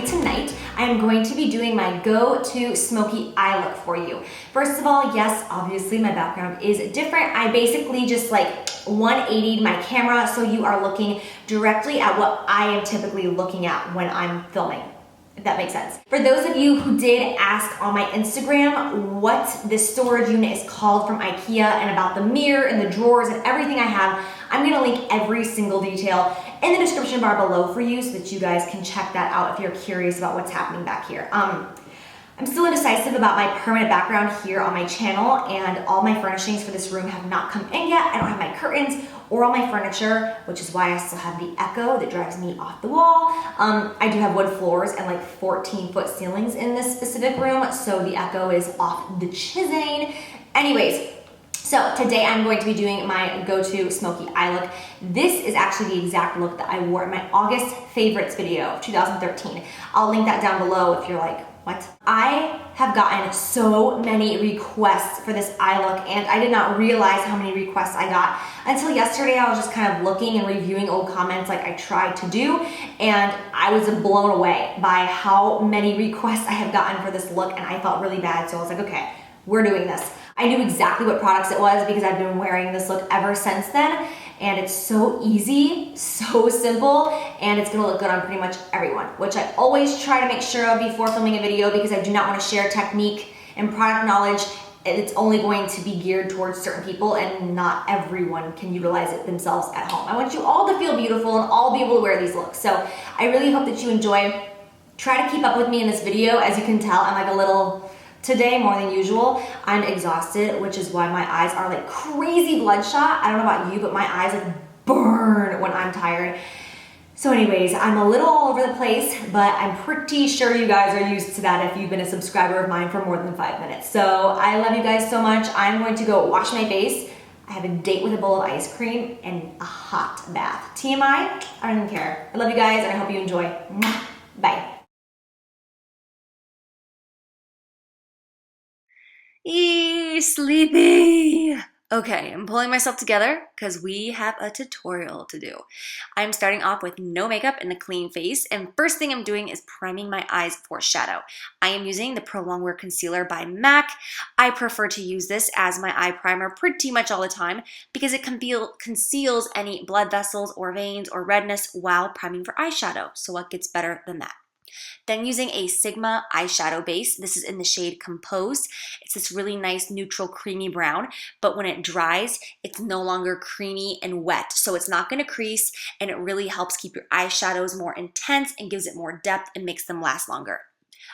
actually tonight, I am going to be doing my go-to smoky eye look for you. First of all, yes, obviously my background is different. I basically just like 180'd my camera so you are looking directly at what I am typically looking at when I'm filming, if that makes sense. For those of you who did ask on my Instagram what this storage unit is called from IKEA and about the mirror and the drawers and everything I have, I'm gonna link every single detail in the description bar below for you so that you guys can check that out if you're curious about what's happening back here. I'm still indecisive about my permanent background here on my channel, and all my furnishings for this room have not come in yet. I don't have my curtains or all my furniture, which is why I still have the echo that drives me off the wall. I do have wood floors and like 14-foot ceilings in this specific room, so the echo is off the chisane. Anyways, so today I'm going to be doing my go-to smoky eye look. This is actually the exact look that I wore in my August favorites video of 2013. I'll link that down below if you're like, what? I have gotten so many requests for this eye look, and I did not realize how many requests I got until yesterday. I was just kind of looking and reviewing old comments like I tried to do, and I was blown away by how many requests I have gotten for this look, and I felt really bad, so I was like, okay, we're doing this. I knew exactly what products it was because I've been wearing this look ever since then, and it's so easy, so simple, and it's gonna look good on pretty much everyone, which I always try to make sure of before filming a video because I do not want to share technique and product knowledge. It's only going to be geared towards certain people, and not everyone can utilize it themselves at home. I want you all to feel beautiful and all be able to wear these looks. So I really hope that you enjoy. Try to keep up with me in this video. As you can tell, I'm like a little, today more than usual, I'm exhausted, which is why my eyes are like crazy bloodshot. I don't know about you, but my eyes like burn when I'm tired. So anyways, I'm a little all over the place, but I'm pretty sure you guys are used to that if you've been a subscriber of mine for more than 5 minutes. So I love you guys so much. I'm going to go wash my face. I have a date with a bowl of ice cream and a hot bath. TMI, I don't even care. I love you guys and I hope you enjoy. Mwah. Bye. Sleepy. Okay, I'm pulling myself together because we have a tutorial to do. I'm starting off with no makeup and a clean face, and first thing I'm doing is priming my eyes for shadow. I am using the Pro Longwear Concealer by MAC. I prefer to use this as my eye primer pretty much all the time because it conceals any blood vessels or veins or redness while priming for eyeshadow. So what gets better than that? Then using a Sigma eyeshadow base. This is in the shade Compose. It's this really nice neutral creamy brown, but when it dries, it's no longer creamy and wet. So it's not gonna crease, and it really helps keep your eyeshadows more intense and gives it more depth and makes them last longer.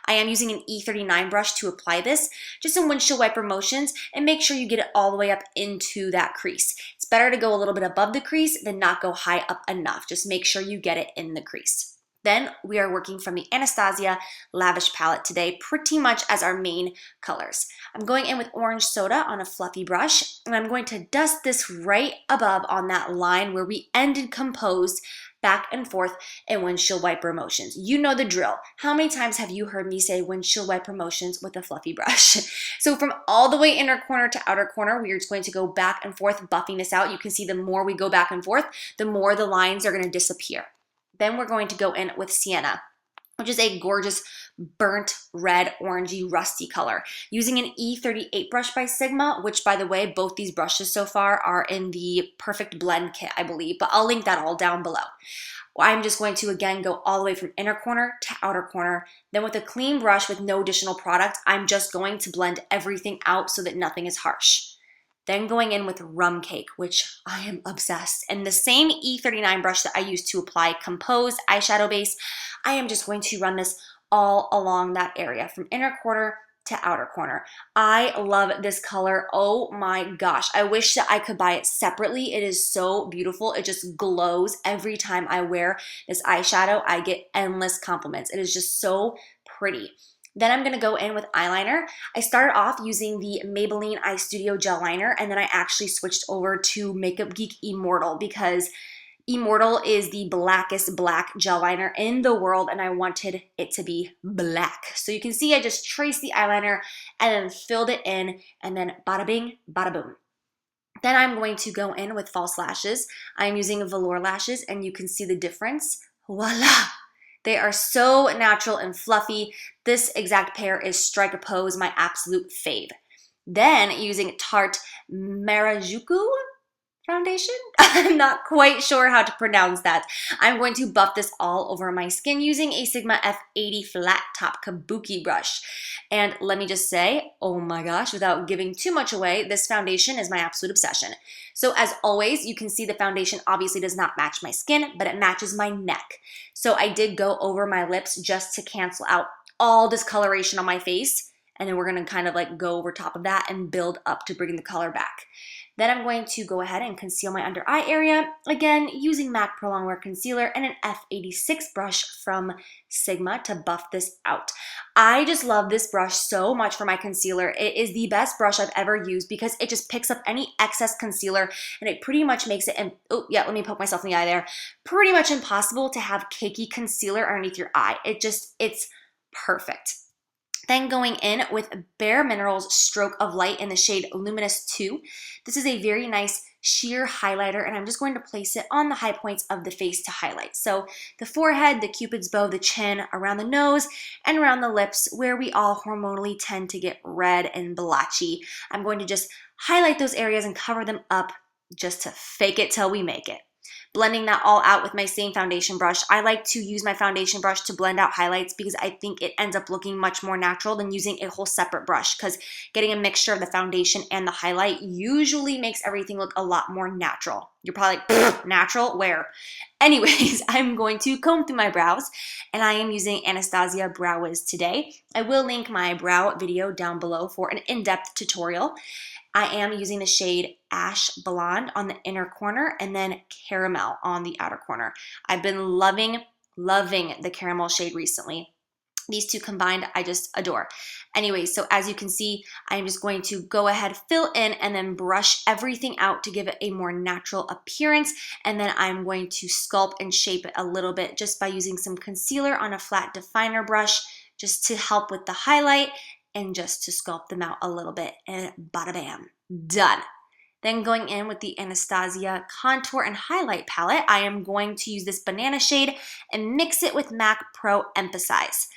I am using an E39 brush to apply this, just in windshield wiper motions, and make sure you get it all the way up into that crease. It's better to go a little bit above the crease than not go high up enough. Just make sure you get it in the crease. Then we are working from the Anastasia Lavish palette today, pretty much as our main colors. I'm going in with Orange Soda on a fluffy brush, and I'm going to dust this right above on that line where we ended Composed, back and forth in windshield wiper motions. You know the drill. How many times have you heard me say windshield wiper motions with a fluffy brush? So from all the way inner corner to outer corner, we are just going to go back and forth, buffing this out. You can see the more we go back and forth, the more the lines are going to disappear. Then we're going to go in with Sienna, which is a gorgeous burnt red, orangey, rusty color. Using an E38 brush by Sigma, which by the way, both these brushes so far are in the Perfect Blend kit, I believe, but I'll link that all down below. I'm just going to again go all the way from inner corner to outer corner. Then with a clean brush with no additional product, I'm just going to blend everything out so that nothing is harsh. Then going in with Rum Cake, which I am obsessed. And the same E39 brush that I used to apply Compose eyeshadow base, I am just going to run this all along that area from inner corner to outer corner. I love this color. Oh my gosh. I wish that I could buy it separately. It is so beautiful. It just glows every time I wear this eyeshadow. I get endless compliments. It is just so pretty. Then I'm gonna go in with eyeliner. I started off using the Maybelline Eye Studio Gel Liner, and then I actually switched over to Makeup Geek Immortal because Immortal is the blackest black gel liner in the world, and I wanted it to be black. So you can see I just traced the eyeliner and then filled it in, and then bada bing, bada boom. Then I'm going to go in with false lashes. I'm using Velour lashes, and you can see the difference. Voila! They are so natural and fluffy. This exact pair is Strike a Pose, my absolute fave. Then using Tarte Marajuku foundation. I'm not quite sure how to pronounce that. I'm going to buff this all over my skin using a Sigma F80 flat top kabuki brush. And let me just say, oh my gosh, without giving too much away, this foundation is my absolute obsession. So as always, you can see the foundation obviously does not match my skin, but it matches my neck. So I did go over my lips just to cancel out all discoloration on my face. And then we're gonna kind of like go over top of that and build up to bring the color back. Then I'm going to go ahead and conceal my under eye area, again, using MAC Pro Longwear Concealer and an F86 brush from Sigma to buff this out. I just love this brush so much for my concealer. It is the best brush I've ever used because it just picks up any excess concealer and it pretty much makes it, oh yeah, let me poke myself in the eye there, pretty much impossible to have cakey concealer underneath your eye. It's perfect. Then going in with Bare Minerals Stroke of Light in the shade Luminous 2. This is a very nice sheer highlighter, and I'm just going to place it on the high points of the face to highlight. So the forehead, the cupid's bow, the chin, around the nose, and around the lips, where we all hormonally tend to get red and blotchy. I'm going to just highlight those areas and cover them up just to fake it till we make it. Blending that all out with my same foundation brush. I like to use my foundation brush to blend out highlights because I think it ends up looking much more natural than using a whole separate brush, because getting a mixture of the foundation and the highlight usually makes everything look a lot more natural. You're probably like, natural? Where? Anyways, I'm going to comb through my brows, and I am using Anastasia Brow Wiz today. I will link my brow video down below for an in-depth tutorial. I am using the shade Ash Blonde on the inner corner and then Caramel on the outer corner. I've been loving the caramel shade recently. These two combined, I just adore. Anyway, so as you can see, I'm just going to go ahead, fill in, and then brush everything out to give it a more natural appearance. And then I'm going to sculpt and shape it a little bit just by using some concealer on a flat definer brush just to help with the highlight and just to sculpt them out a little bit, and bada bam, done. Then going in with the Anastasia Contour and Highlight Palette, I am going to use this banana shade and mix it with MAC Pro Emphasize.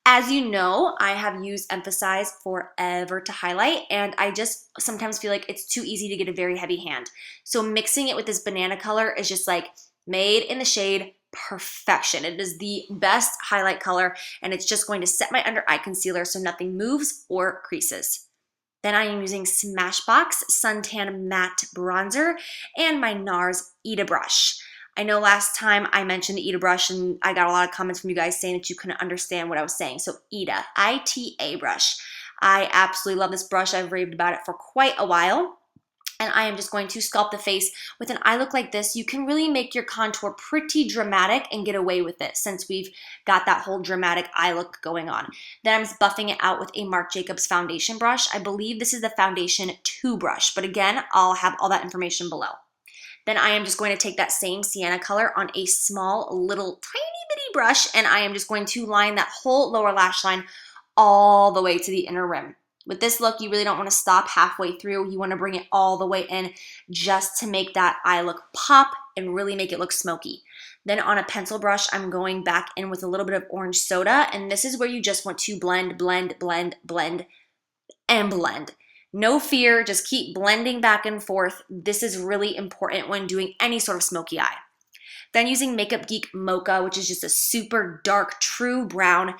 As you know, I have used Emphasize forever to highlight, and I just sometimes feel like it's too easy to get a very heavy hand. So mixing it with this banana color is just like made in the shade perfection. It is the best highlight color, and it's just going to set my under eye concealer so nothing moves or creases. Then I am using Smashbox Suntan Matte Bronzer and my Nars ITA brush. I know last time I mentioned the ITA brush and I got a lot of comments from you guys saying that you couldn't understand what I was saying. So ITA, I-T-A brush. I absolutely love this brush. I've raved about it for quite a while. And I am just going to sculpt the face with an eye look like this. You can really make your contour pretty dramatic and get away with it since we've got that whole dramatic eye look going on. Then I'm just buffing it out with a Marc Jacobs foundation brush. I believe this is the Foundation 2 brush, but again, I'll have all that information below. Then I am just going to take that same sienna color on a small, little, tiny bitty brush, and I am just going to line that whole lower lash line all the way to the inner rim. With this look, you really don't want to stop halfway through. You want to bring it all the way in just to make that eye look pop and really make it look smoky. Then on a pencil brush, I'm going back in with a little bit of orange soda, and this is where you just want to blend, blend, blend, blend, and blend. No fear, just keep blending back and forth. This is really important when doing any sort of smoky eye. Then using Makeup Geek Mocha, which is just a super dark, true brown.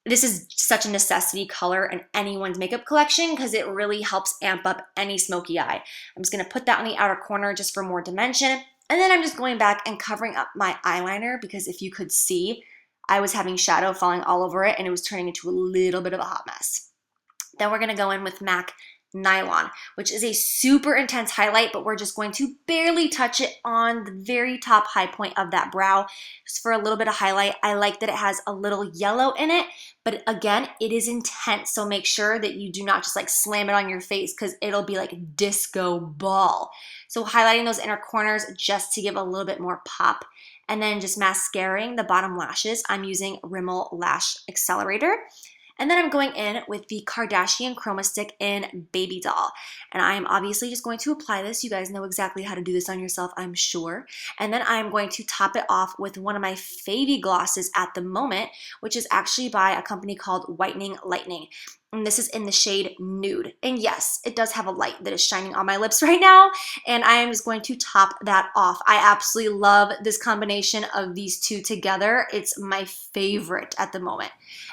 This is such a necessity color in anyone's makeup collection because it really helps amp up any smoky eye. I'm just gonna put that on the outer corner just for more dimension. And then I'm just going back and covering up my eyeliner because if you could see, I was having shadow falling all over it and it was turning into a little bit of a hot mess. Then we're gonna go in with MAC Nylon, which is a super intense highlight, but we're just going to barely touch it on the very top high point of that brow, just for a little bit of highlight. I like that it has a little yellow in it, but again, it is intense, so make sure that you do not just like slam it on your face because it'll be like a disco ball. So highlighting those inner corners just to give a little bit more pop. And then just mascaraing the bottom lashes, I'm using Rimmel Lash Accelerator. And then I'm going in with the Kardashian Chroma Stick in Baby Doll. And I am obviously just going to apply this. You guys know exactly how to do this on yourself, I'm sure. And then I am going to top it off with one of my favy glosses at the moment, which is actually by a company called Lightning. And this is in the shade Nude. And yes, it does have a light that is shining on my lips right now. And I am just going to top that off. I absolutely love this combination of these two together. It's my favorite at the moment.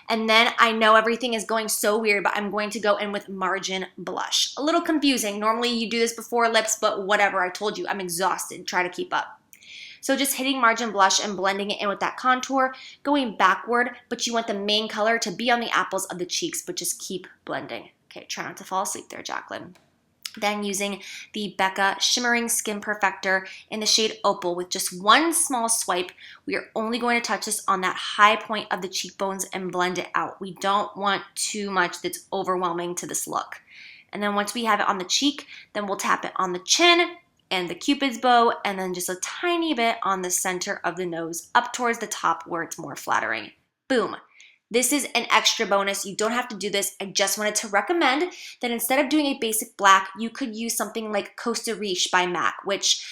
And then I know everything is going so weird, but I'm going to go in with Margin Blush. A little confusing. Normally you do this before lips, but whatever. I told you, I'm exhausted. Try to keep up. So just hitting Margin Blush and blending it in with that contour, going backward, but you want the main color to be on the apples of the cheeks, but just keep blending. Okay, try not to fall asleep there, Jaclyn. Then using the Becca Shimmering Skin Perfector in the shade Opal with just one small swipe, we are only going to touch this on that high point of the cheekbones and blend it out. We don't want too much that's overwhelming to this look. And then once we have it on the cheek, then we'll tap it on the chin and the Cupid's bow, and then just a tiny bit on the center of the nose up towards the top where it's more flattering. Boom. This is an extra bonus. You don't have to do this. I just wanted to recommend that instead of doing a basic black, you could use something like Costa Riche by MAC, which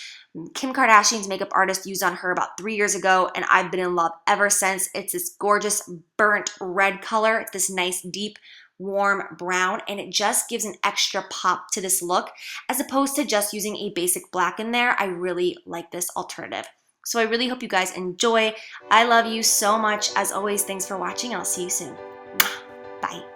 Kim Kardashian's makeup artist used on her about 3 years ago, and I've been in love ever since. It's this gorgeous burnt red color. It's this nice deep warm brown, and it just gives an extra pop to this look as opposed to just using a basic black in there. I really like this alternative. So I really hope you guys enjoy. I love you so much. As always, thanks for watching. I'll see you soon. Bye.